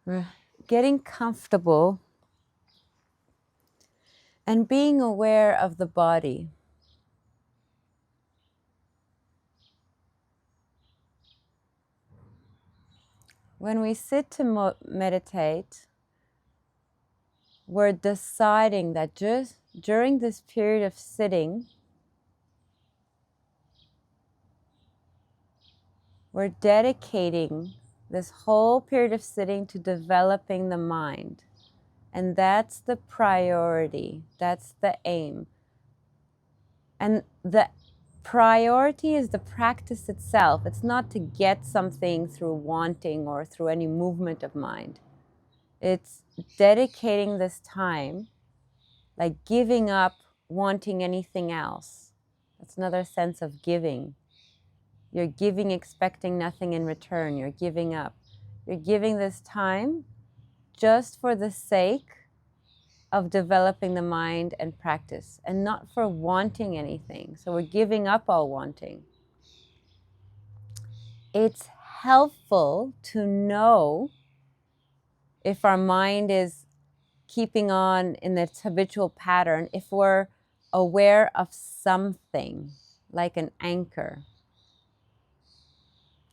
We're getting comfortable and being aware of the body. When we sit to meditate, we're deciding that just during this period of sitting, we're dedicating this whole period of sitting to developing the mind. And that's the priority. That's the aim. And the priority is the practice itself. It's not to get something through wanting or through any movement of mind. It's dedicating this time, like giving up wanting anything else. That's another sense of giving. You're giving, expecting nothing in return. You're giving up. You're giving this time just for the sake of developing the mind and practice, and not for wanting anything. So we're giving up all wanting. It's helpful to know if our mind is keeping on in its habitual pattern, if we're aware of something like an anchor.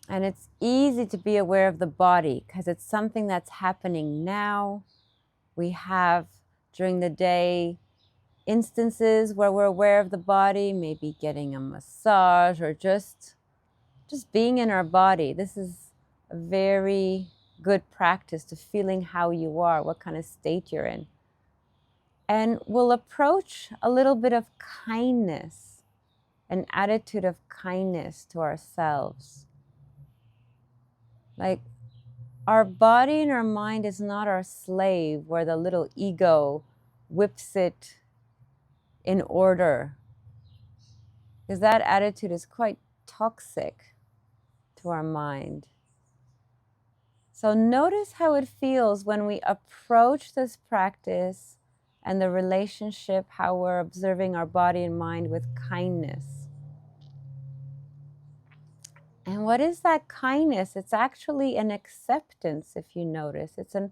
And it's easy to be aware of the body because it's something that's happening now. We have during the day instances where we're aware of the body, maybe getting a massage or just being in our body. This is a very good practice to feeling how you are, what kind of state you're in. And we'll approach a little bit of kindness, an attitude of kindness to ourselves. Like, our body and our mind is not our slave where the little ego whips it in order. Because that attitude is quite toxic to our mind. So notice how it feels when we approach this practice and the relationship, how we're observing our body and mind with kindness. And what is that kindness? It's actually an acceptance, if you notice. It's an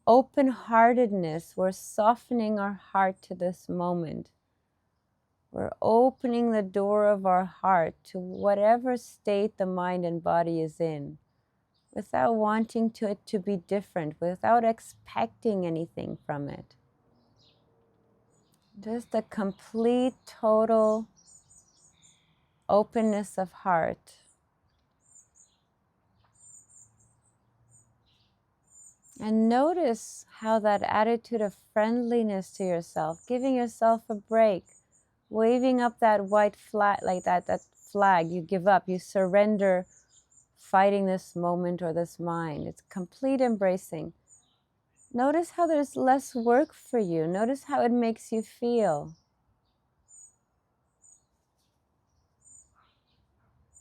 open-heartedness. We're softening our heart to this moment. We're opening the door of our heart to whatever state the mind and body is in, without wanting it to be different, without expecting anything from it. Just a complete, total openness of heart. And notice how that attitude of friendliness to yourself, giving yourself a break, waving up that white flag, like that flag, you give up, you surrender fighting this moment or this mind. It's complete embracing. Notice how there's less work for you. Notice how it makes you feel.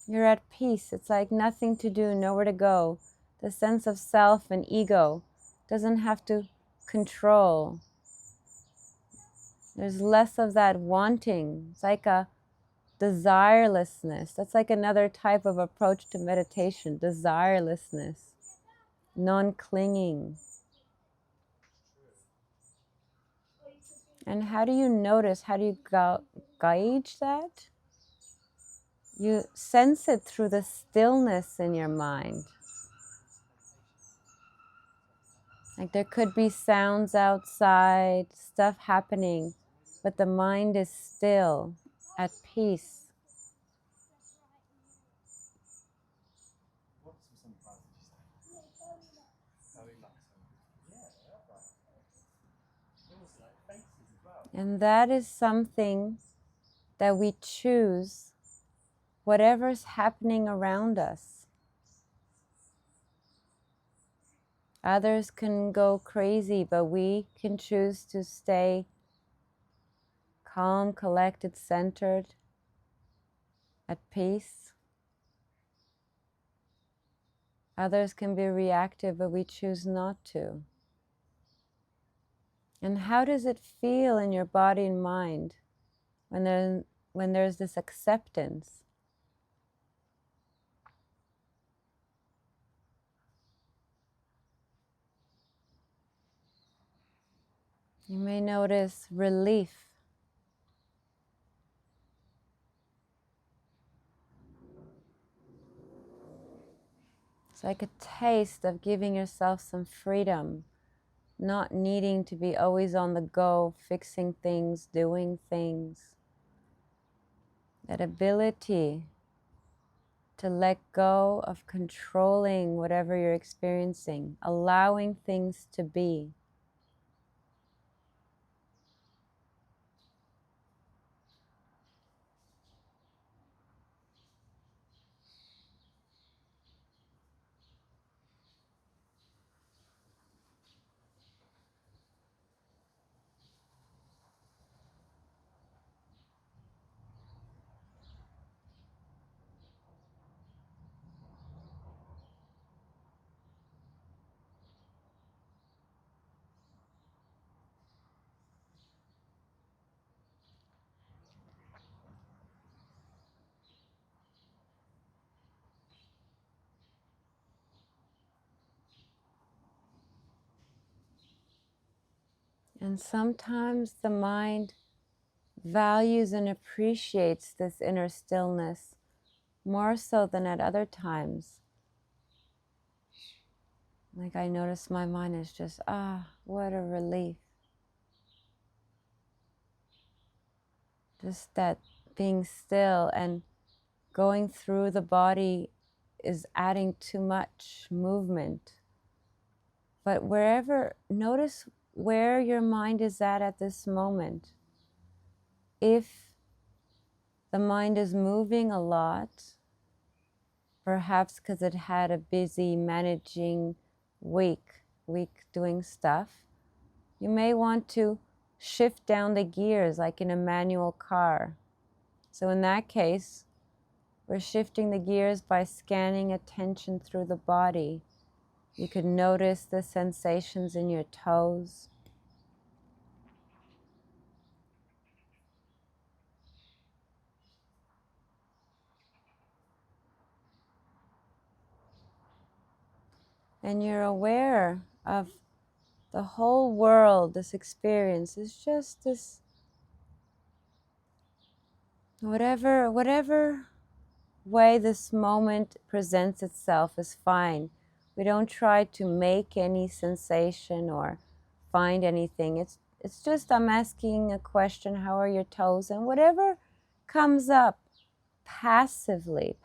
You're at peace. It's like nothing to do, nowhere to go. The sense of self and ego doesn't have to control. There's less of that wanting. It's like a desirelessness. That's like another type of approach to meditation, desirelessness, non-clinging. And how do you notice? How do you gauge that? You sense it through the stillness in your mind. Like there could be sounds outside, stuff happening, but the mind is still, at peace. And that is something that we choose, whatever's happening around us. Others can go crazy, but we can choose to stay calm, collected, centered, at peace. Others can be reactive, but we choose not to. And how does it feel in your body and mind when there's this acceptance? You may notice relief. It's like a taste of giving yourself some freedom, not needing to be always on the go, fixing things, doing things. That ability to let go of controlling whatever you're experiencing, allowing things to be. And sometimes the mind values and appreciates this inner stillness more so than at other times. Like I notice my mind is just, what a relief. Just that being still and going through the body is adding too much movement. But notice where your mind is at this moment. If the mind is moving a lot, perhaps because it had a busy managing week doing stuff, you may want to shift down the gears like in a manual car. So in that case, we're shifting the gears by scanning attention through the body. You could notice the sensations in your toes. And you're aware of the whole world. This experience is just this, whatever way this moment presents itself is fine. We don't try to make any sensation or find anything. It's just I'm asking a question, how are your toes? And whatever comes up passively,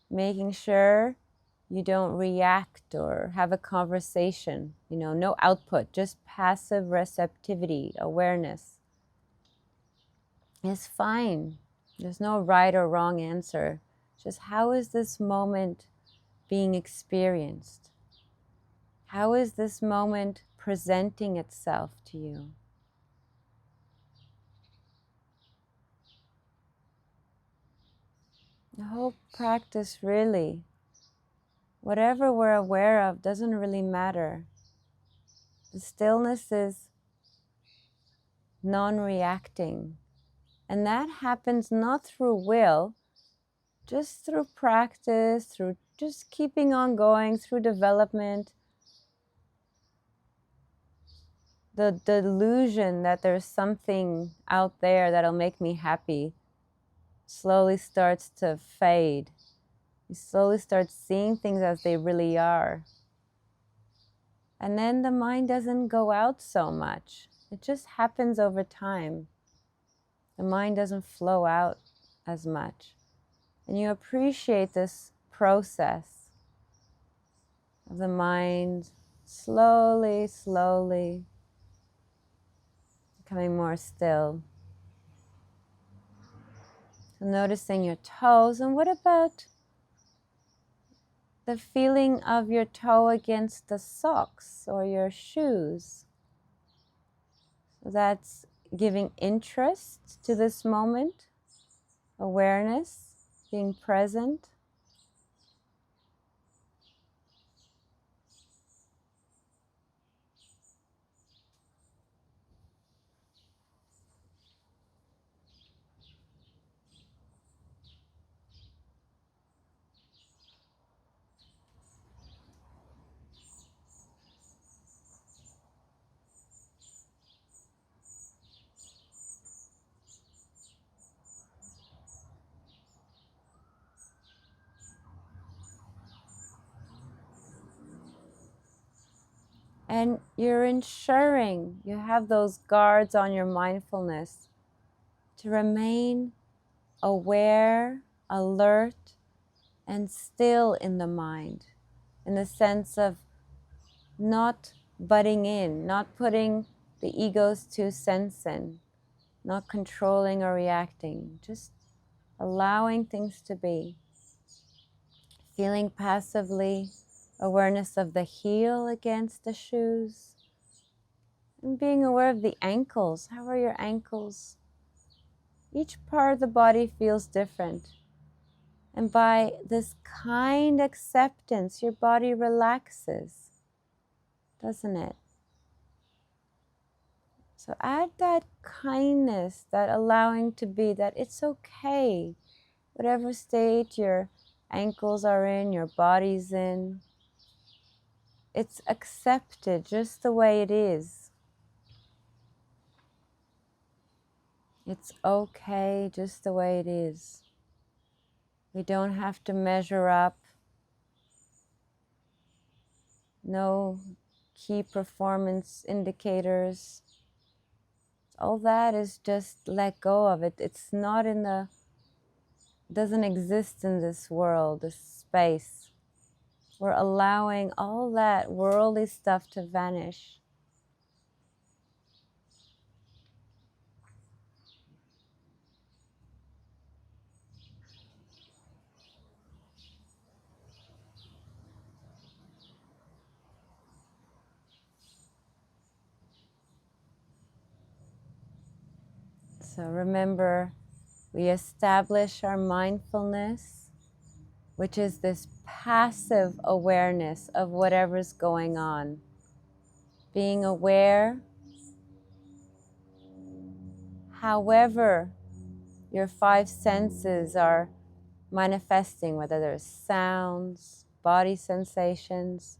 making sure you don't react or have a conversation, no output, just passive receptivity, awareness is fine. There's no right or wrong answer. Just how is this moment being experienced? How is this moment presenting itself to you? The whole practice really, whatever we're aware of doesn't really matter. The stillness is non-reacting. And that happens not through will, just through practice, through just keeping on going, through development. The delusion that there's something out there that'll make me happy slowly starts to fade. You slowly start seeing things as they really are. And then the mind doesn't go out so much. It just happens over time. The mind doesn't flow out as much. And you appreciate this process of the mind slowly becoming more still. So noticing your toes. And what about the feeling of your toe against the socks or your shoes? So that's giving interest to this moment, awareness, being present. And you're ensuring you have those guards on your mindfulness to remain aware, alert, and still in the mind, in the sense of not butting in, not putting the ego's 2 cents in, not controlling or reacting, just allowing things to be. Feeling passively awareness of the heel against the shoes, and being aware of the ankles. How are your ankles? Each part of the body feels different. And by this kind acceptance, your body relaxes, doesn't it? So add that kindness, that allowing to be, that it's okay, whatever state your ankles are in, your body's in. It's accepted just the way it is. It's okay just the way it is. We don't have to measure up. No key performance indicators. All that is just let go of it. It's not in the, doesn't exist in this world, this space. We're allowing all that worldly stuff to vanish. So remember, we establish our mindfulness, which is this passive awareness of whatever's going on. Being aware, however your 5 senses are manifesting, whether there's sounds, body sensations.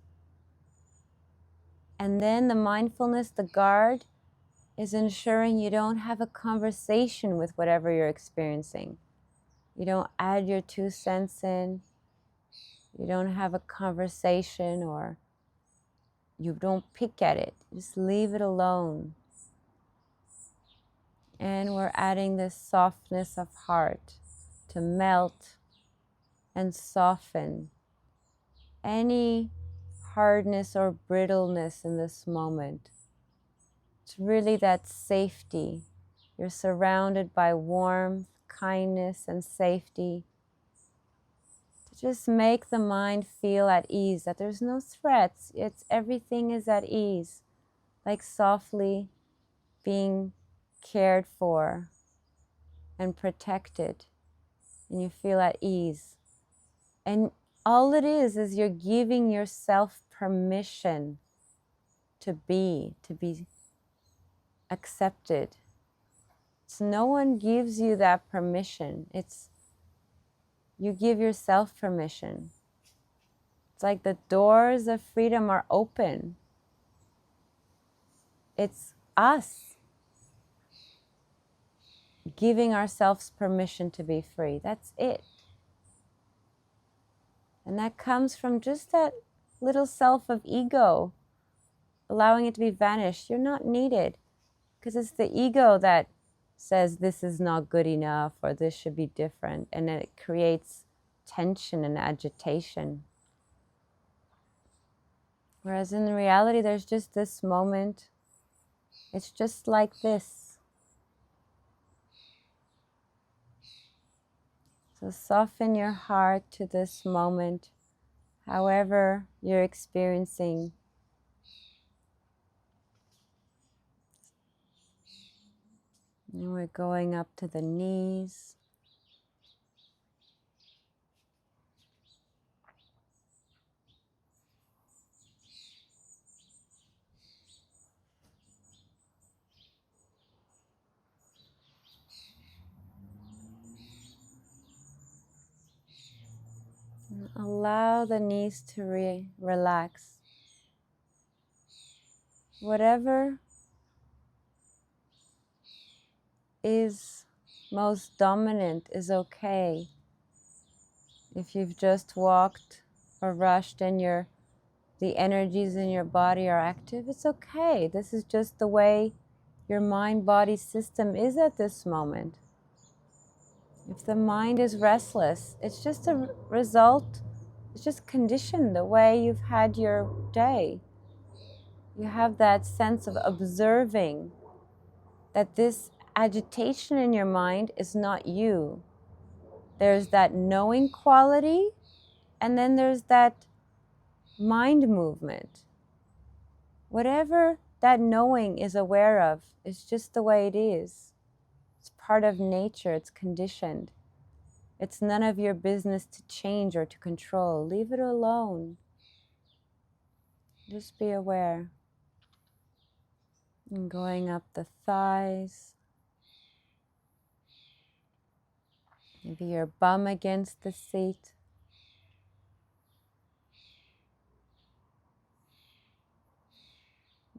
And then the mindfulness, the guard, is ensuring you don't have a conversation with whatever you're experiencing. You don't add your 2 cents in. You don't have a conversation, or you don't pick at it. Just leave it alone. And we're adding this softness of heart to melt and soften any hardness or brittleness in this moment. It's really that safety. You're surrounded by warmth, kindness, and safety. To just make the mind feel at ease, that there's no threats. It's everything is at ease, like softly being cared for and protected, and you feel at ease. And all it is you're giving yourself permission to be accepted. So no one gives you that permission. It's you give yourself permission. It's like the doors of freedom are open. It's us giving ourselves permission to be free. That's it. And that comes from just that little self of ego, allowing it to be vanished. You're not needed, because it's the ego that says this is not good enough or this should be different, and then it creates tension and agitation. Whereas in reality, there's just this moment. It's just like this. So soften your heart to this moment, however you're experiencing. And we're going up to the knees. And allow the knees to relax. Whatever is most dominant is okay. If you've just walked or rushed and you're the energies in your body are active, it's okay. This is just the way your mind-body system is at this moment. If the mind is restless, it's just a result, it's just conditioned the way you've had your day. You have that sense of observing that this agitation in your mind is not you. There's that knowing quality, and then there's that mind movement. Whatever that knowing is aware of, it's just the way it is. It's part of nature, it's conditioned. It's none of your business to change or to control. Leave it alone. Just be aware. And going up the thighs. Maybe your bum against the seat.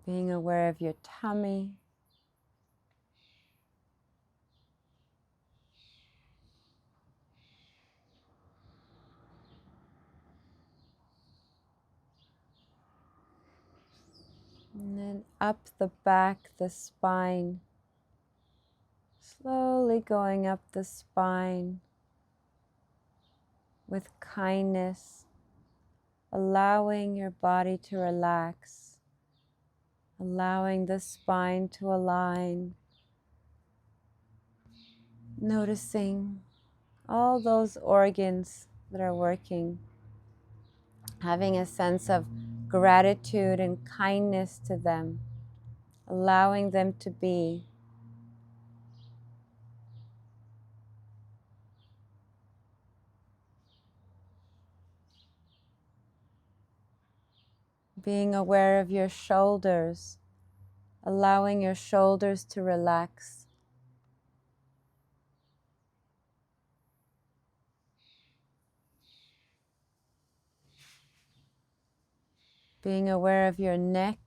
Being aware of your tummy. And then up the back, the spine. Slowly going up the spine with kindness, allowing your body to relax, allowing the spine to align, noticing all those organs that are working, having a sense of gratitude and kindness to them, allowing them to be. Being aware of your shoulders, allowing your shoulders to relax. Being aware of your neck,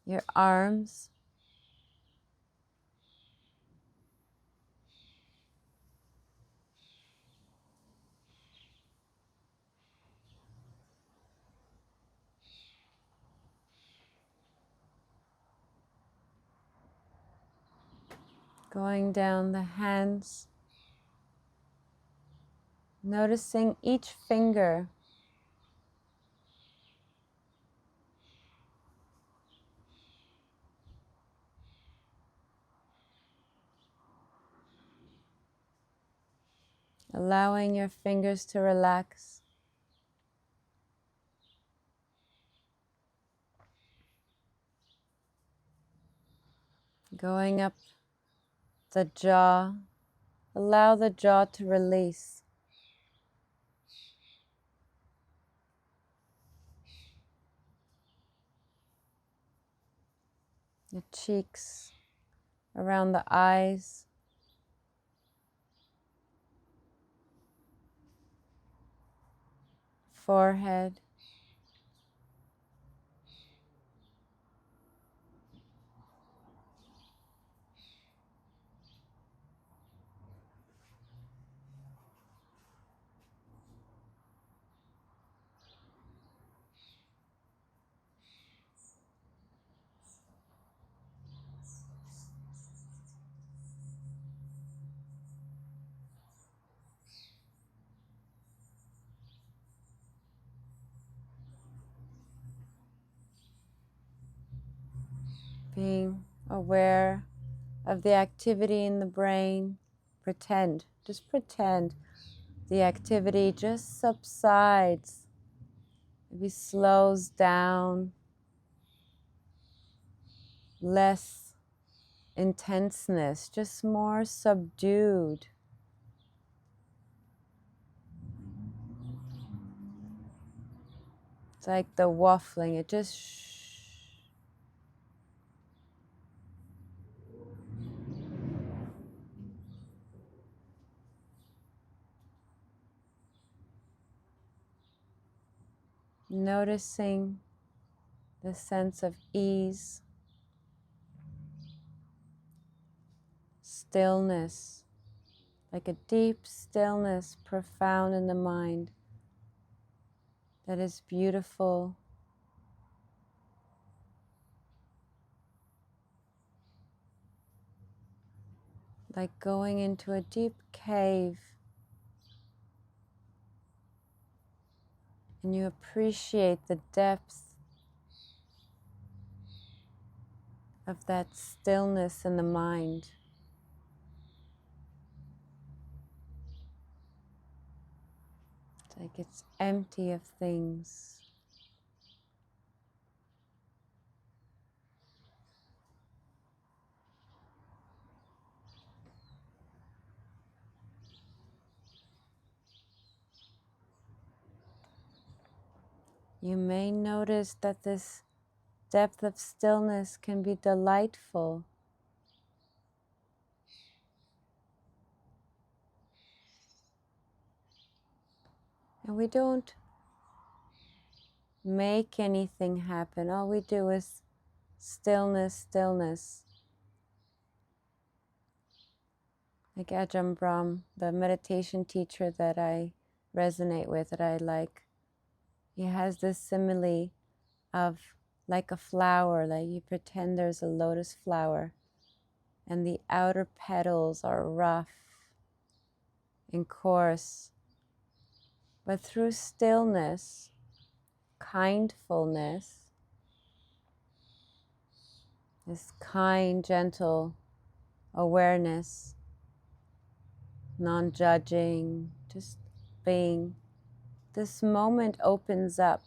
your arms, going down the hands, noticing each finger, allowing your fingers to relax. Going up the jaw, allow the jaw to release. The cheeks, around the eyes, forehead, being aware of the activity in the brain. Pretend, just pretend the activity just subsides, maybe slows down, less intenseness, just more subdued. It's like the waffling, it just noticing the sense of ease, stillness, like a deep stillness profound in the mind. that is beautiful. Like going into a deep cave, and you appreciate the depth of that stillness in the mind. It's like it's empty of things. You may notice that this depth of stillness can be delightful. And we don't make anything happen. All we do is stillness, stillness. Like Ajahn Brahm, the meditation teacher that I resonate with, that I like, he has this simile of like a flower, like you pretend there's a lotus flower and the outer petals are rough and coarse, but through stillness, kindfulness, this kind, gentle awareness, non-judging, just being, this moment opens up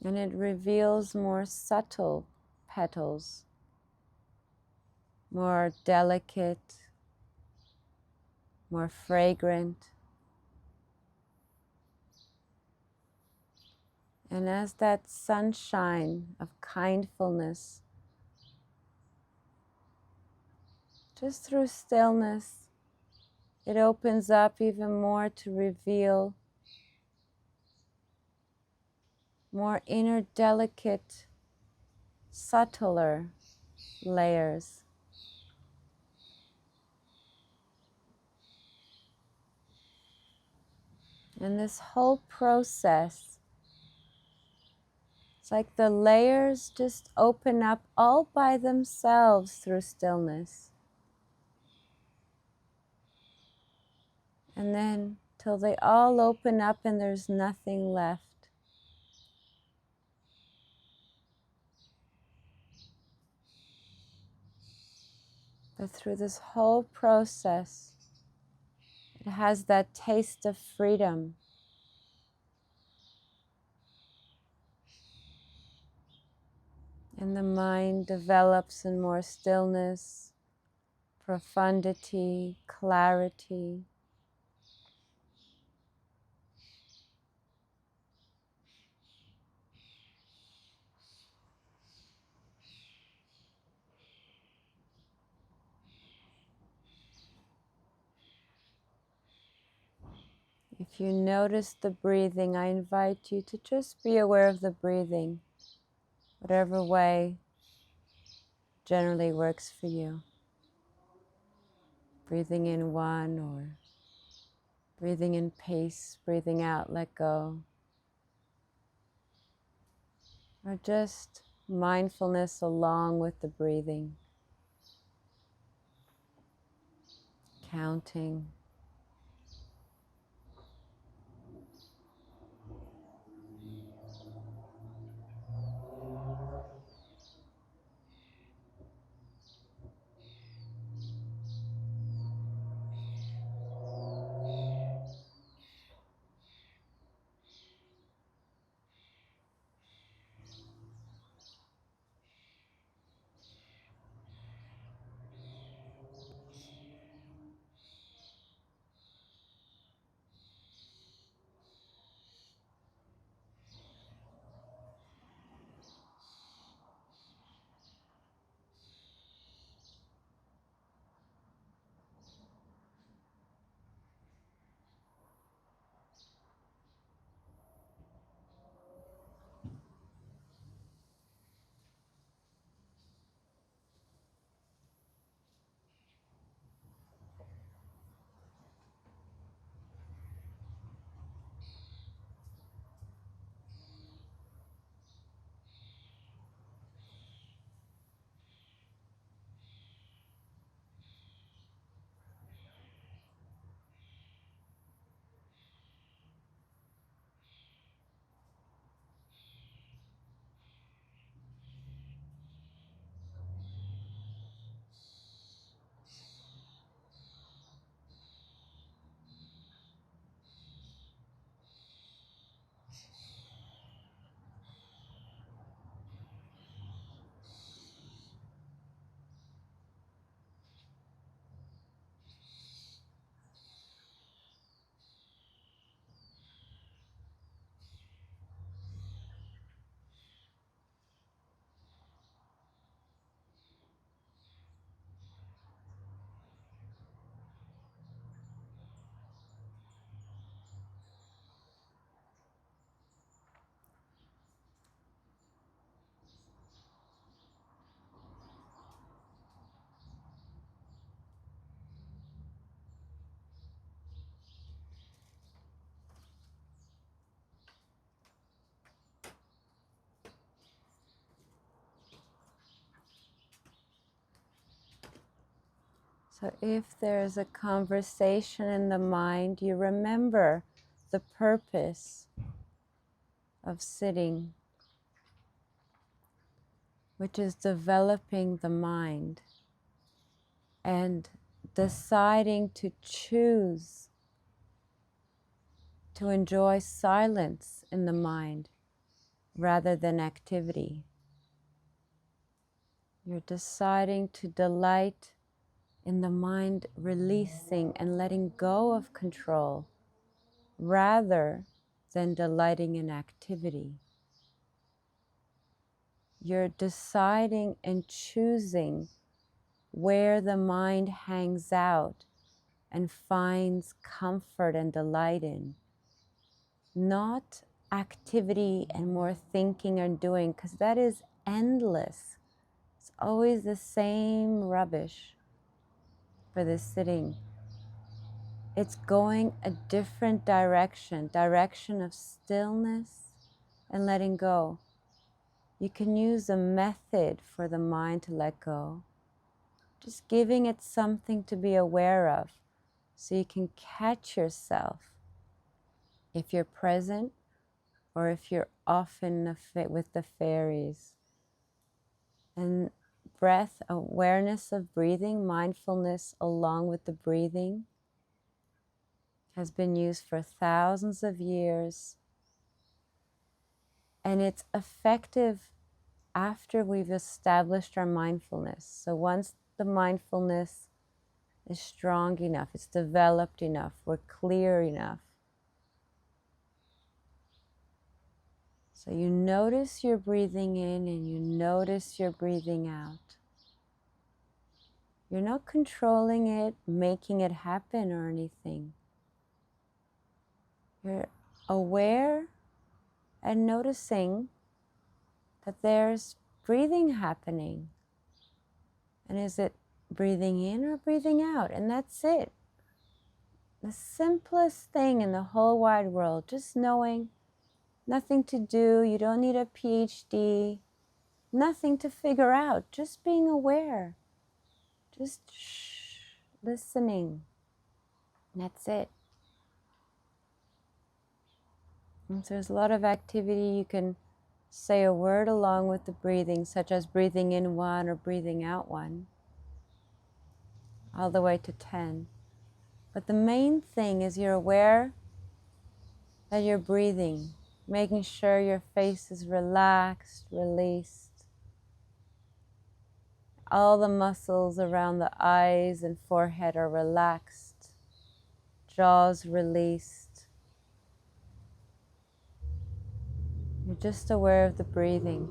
and it reveals more subtle petals, more delicate, more fragrant. And as that sunshine of kindfulness, just through stillness, it opens up even more to reveal more inner delicate, subtler layers. And this whole process, it's like the layers just open up all by themselves through stillness. And then till they all open up and there's nothing left. But through this whole process, it has that taste of freedom. And the mind develops in more stillness, profundity, clarity. If you notice the breathing, I invite you to just be aware of the breathing, whatever way generally works for you. Breathing in one or breathing in peace, breathing out, let go. Or just mindfulness along with the breathing, counting. So if there's a conversation in the mind, you remember the purpose of sitting, which is developing the mind and deciding to choose to enjoy silence in the mind rather than activity. You're deciding to delight in the mind releasing and letting go of control rather than delighting in activity. You're deciding and choosing where the mind hangs out and finds comfort and delight in, not activity and more thinking and doing, because that is endless. It's always the same rubbish for this sitting. It's going a different direction of stillness and letting go. You can use a method for the mind to let go, just giving it something to be aware of so you can catch yourself if you're present or if you're off with the fairies. And breath, awareness of breathing, mindfulness along with the breathing has been used for thousands of years. And it's effective after we've established our mindfulness. So once the mindfulness is strong enough, it's developed enough, we're clear enough. So you notice you're breathing in and you notice you're breathing out. You're not controlling it, making it happen or anything. You're aware and noticing that there's breathing happening. And is it breathing in or breathing out? And that's it. The simplest thing in the whole wide world, just knowing, nothing to do, you don't need a PhD, nothing to figure out, just being aware, just listening. That's it. And so there's a lot of activity. You can say a word along with the breathing, such as breathing in 1 or breathing out 1, all the way to 10. But the main thing is you're aware that you're breathing, making sure your face is relaxed, released. All the muscles around the eyes and forehead are relaxed, jaws released. You're just aware of the breathing.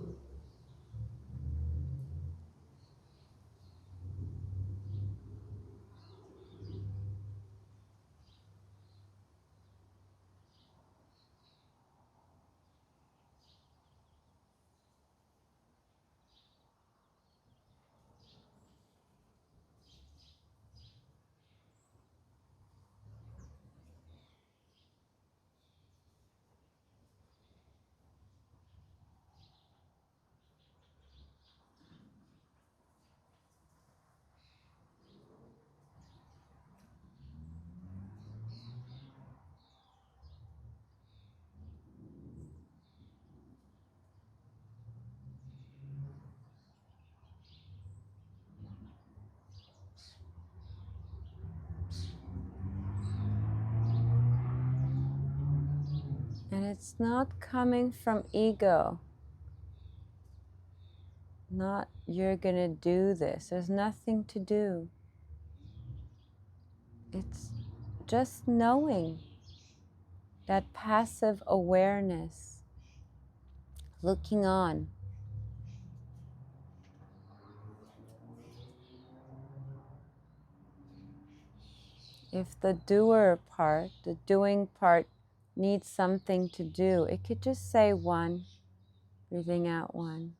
And it's not coming from ego. Not, you're gonna do this. There's nothing to do. It's just knowing, that passive awareness, looking on. If the doer part, the doing part, needs something to do, it could just say 1, breathing out 1,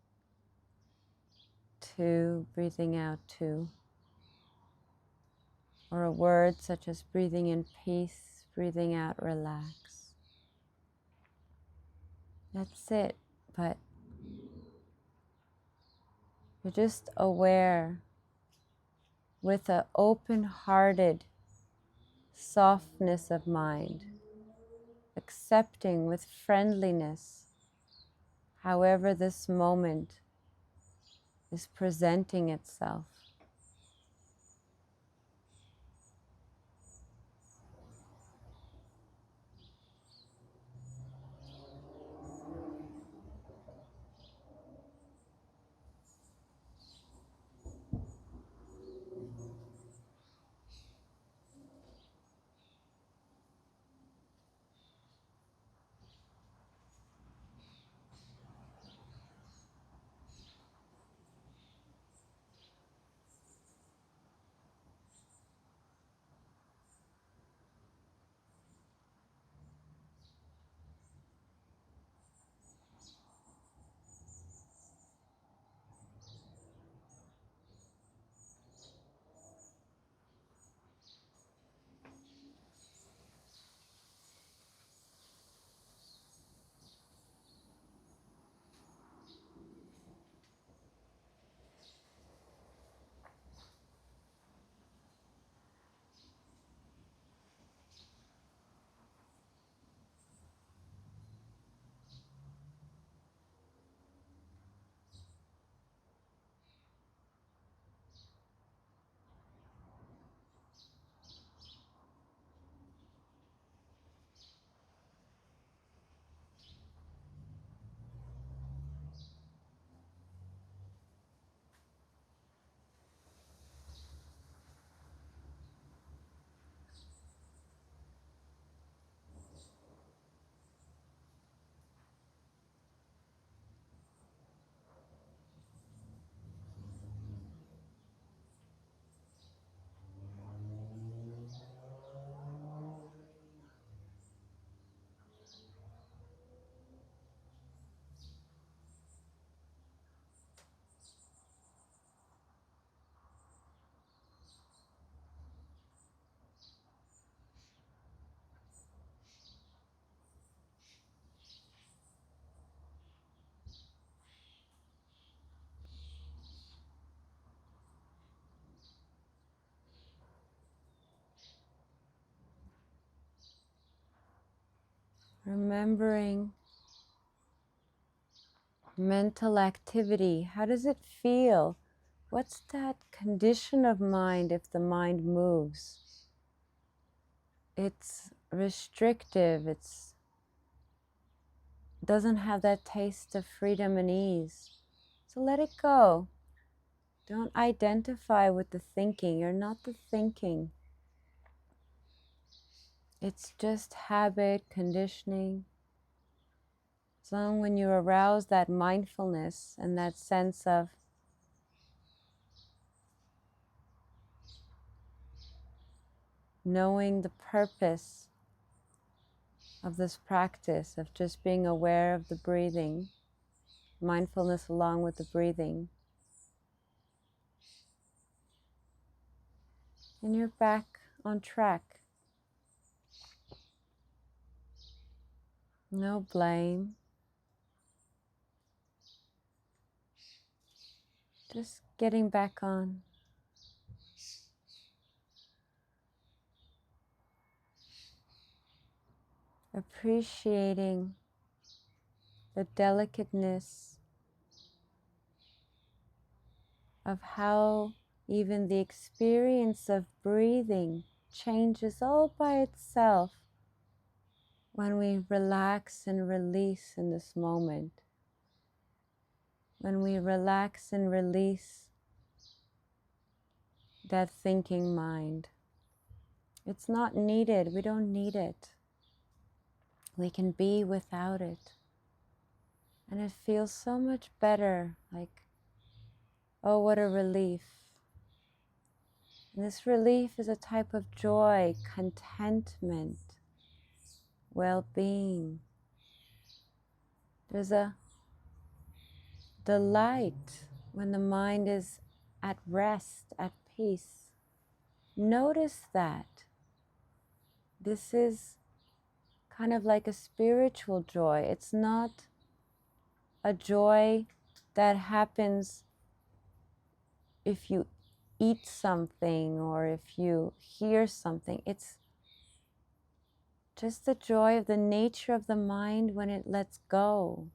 2, breathing out 2. Or a word such as breathing in peace, breathing out relax. That's it. But you're just aware with an open-hearted softness of mind, accepting with friendliness however this moment is presenting itself. Remembering mental activity, how does it feel? What's that condition of mind if the mind moves? It's restrictive, it's doesn't have that taste of freedom and ease. So let it go. Don't identify with the thinking. You're not the thinking. It's just habit, conditioning. So when you arouse that mindfulness and that sense of knowing the purpose of this practice, of just being aware of the breathing, mindfulness along with the breathing, and you're back on track. No blame. Just getting back on. Appreciating the delicateness of how even the experience of breathing changes all by itself when we relax and release in this moment. When we relax and release that thinking mind. It's not needed. We don't need it. We can be without it. And it feels so much better, like, oh, what a relief. And this relief is a type of joy, contentment, well-being. There's a delight when the mind is at rest, at peace. Notice that. This is kind of like a spiritual joy. It's not a joy that happens if you eat something or if you hear something. It's just the joy of the nature of the mind when it lets go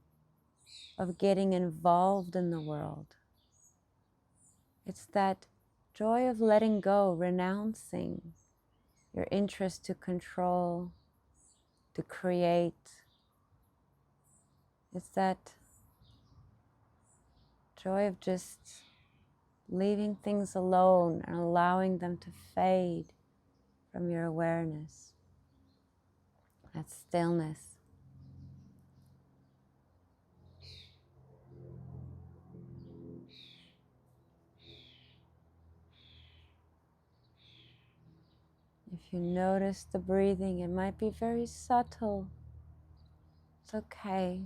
of getting involved in the world. It's that joy of letting go, renouncing your interest to control, to create. It's that joy of just leaving things alone and allowing them to fade from your awareness. That stillness. If you notice the breathing, it might be very subtle. It's okay.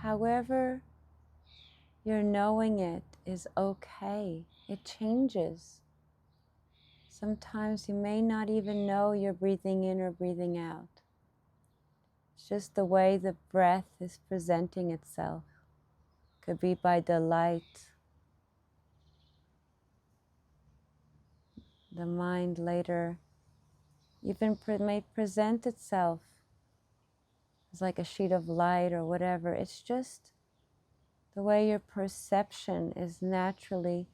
However you're knowing it is okay. It changes. Sometimes you may not even know you're breathing in or breathing out. It's just the way the breath is presenting itself. Could be by delight. The mind later even may present itself as like a sheet of light or whatever. It's just the way your perception is naturally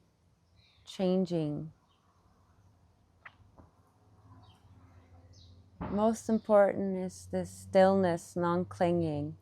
changing. Most important is this stillness, non-clinging.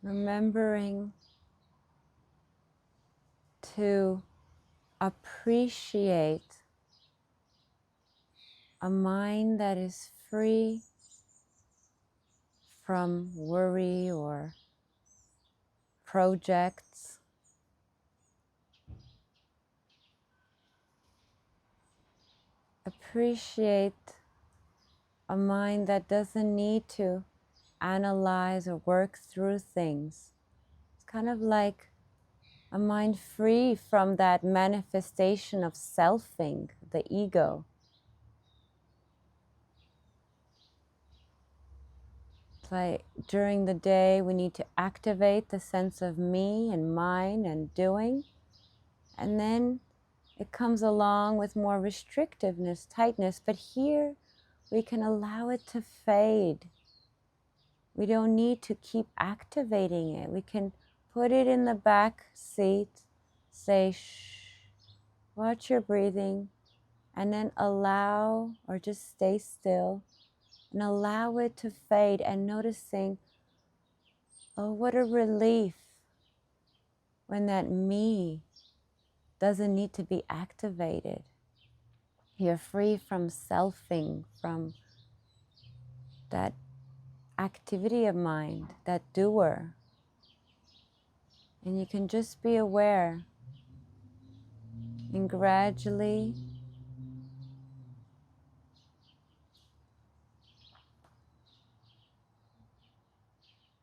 Remembering to appreciate a mind that is free from worry or projects. Appreciate a mind that doesn't need to analyze or work through things. It's kind of like a mind free from that manifestation of selfing, the ego. It's like during the day we need to activate the sense of me and mine and doing, and then it comes along with more restrictiveness, tightness, but here we can allow it to fade. We don't need to keep activating it. We can put it in the back seat, say shh, watch your breathing, and then allow or just stay still and allow it to fade, and noticing, oh, what a relief when that me doesn't need to be activated. You're free from selfing, from that activity of mind, that doer. And you can just be aware. And gradually,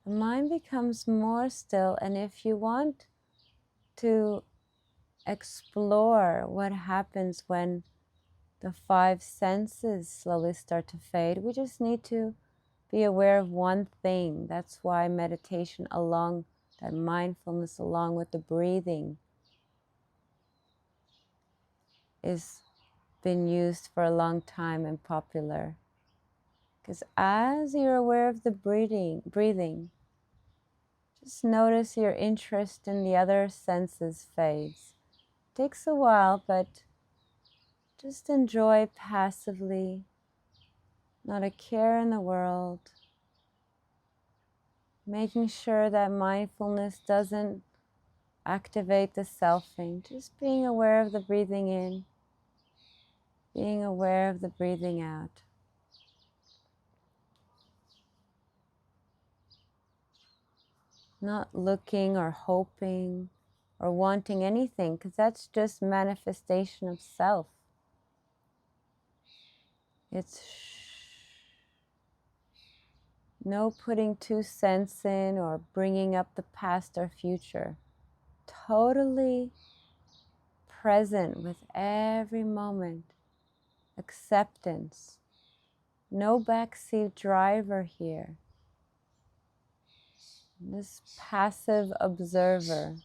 the mind becomes more still. And if you want to explore what happens when the five senses slowly start to fade, we just need to be aware of one thing. That's why meditation along that mindfulness along with the breathing is been used for a long time and popular. Because as you're aware of the breathing, just notice your interest in the other senses fades. Takes a while, but just enjoy passively, not a care in the world, making sure that mindfulness doesn't activate the selfing, just being aware of the breathing in, being aware of the breathing out. Not looking or hoping or wanting anything, because that's just manifestation of self. It's no putting 2 cents in or bringing up the past or future. Totally present with every moment. Acceptance. No backseat driver here. This passive observer.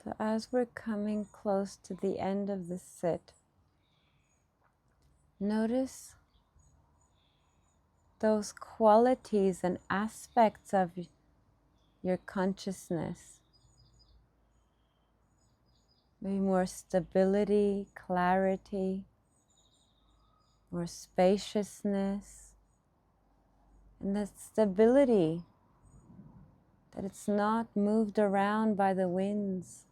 So as we're coming close to the end of the sit, notice those qualities and aspects of your consciousness. Maybe more stability, clarity, more spaciousness, and that stability, that it's not moved around by the winds,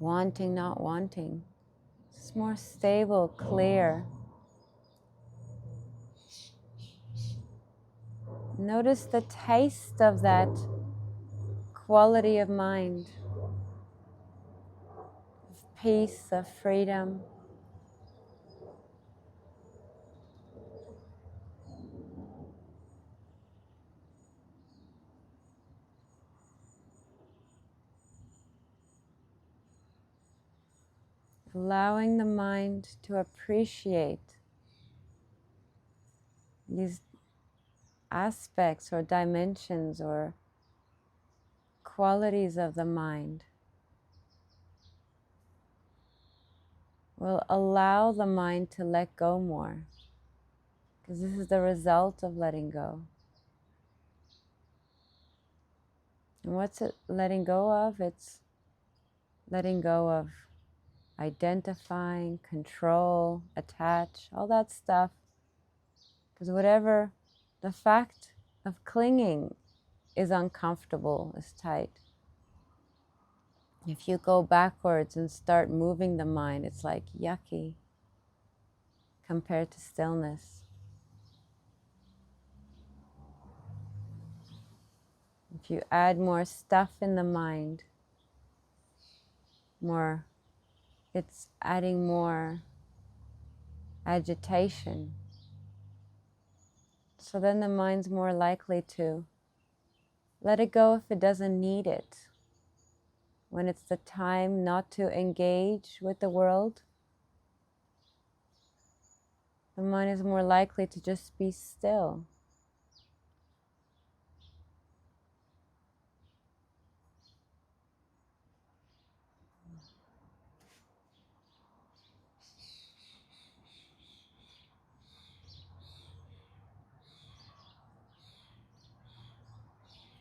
wanting, not wanting. It's more stable, clear. Notice the taste of that quality of mind, of peace, of freedom. Allowing the mind to appreciate these aspects or dimensions or qualities of the mind will allow the mind to let go more, because this is the result of letting go. And what's it letting go of? It's letting go of identifying, control, attach, all that stuff. Because whatever, the fact of clinging is uncomfortable, is tight. If you go backwards and start moving the mind, it's like yucky compared to stillness. If you add more stuff in the mind, it's adding more agitation. So then the mind's more likely to let it go if it doesn't need it. When it's the time not to engage with the world, the mind is more likely to just be still.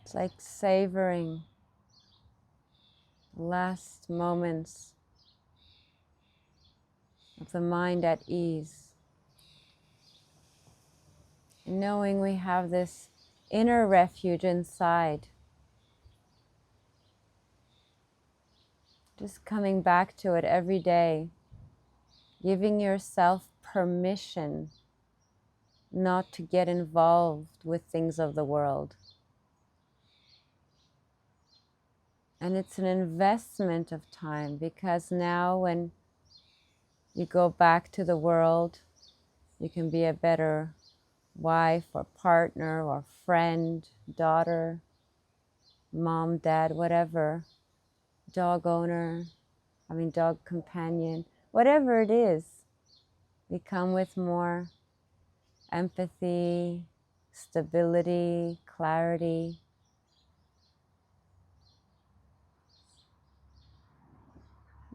It's like savoring the last moments of the mind at ease. And knowing we have this inner refuge inside. Just coming back to it every day. Giving yourself permission not to get involved with things of the world. And it's an investment of time, because now when you go back to the world, you can be a better wife or partner or friend, daughter, mom, dad, whatever, dog companion, whatever it is. We come with more empathy, stability, clarity.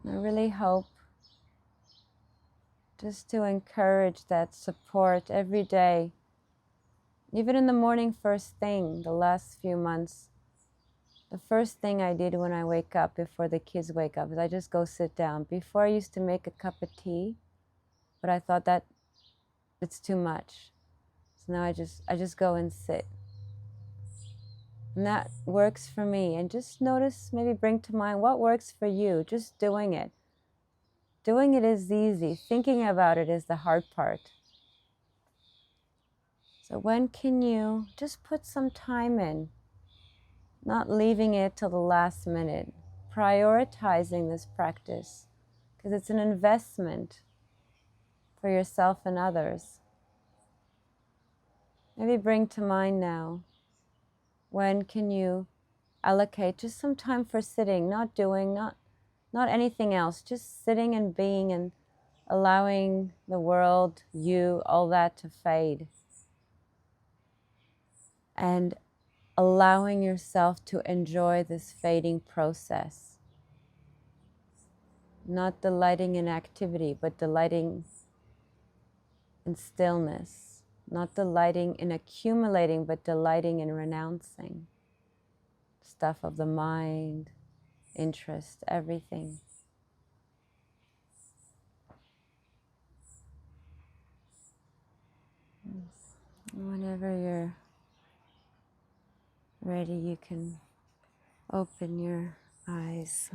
I really hope just to encourage that support every day. Even in the morning, first thing, the last few months, the first thing I did when I wake up before the kids wake up is I just go sit down. Before I used to make a cup of tea, but I thought that it's too much. So now I just go and sit. And that works for me. And just notice, maybe bring to mind what works for you, just doing it. Doing it is easy. Thinking about it is the hard part. So when can you just put some time in, not leaving it till the last minute, prioritizing this practice, because it's an investment for yourself and others. Maybe bring to mind now, when can you allocate just some time for sitting, not doing, not anything else, just sitting and being and allowing the world, you, all that to fade. And allowing yourself to enjoy this fading process. Not delighting in activity, but delighting in stillness. Not delighting in accumulating, but delighting in renouncing stuff of the mind, interest, everything. Whenever you're ready, you can open your eyes.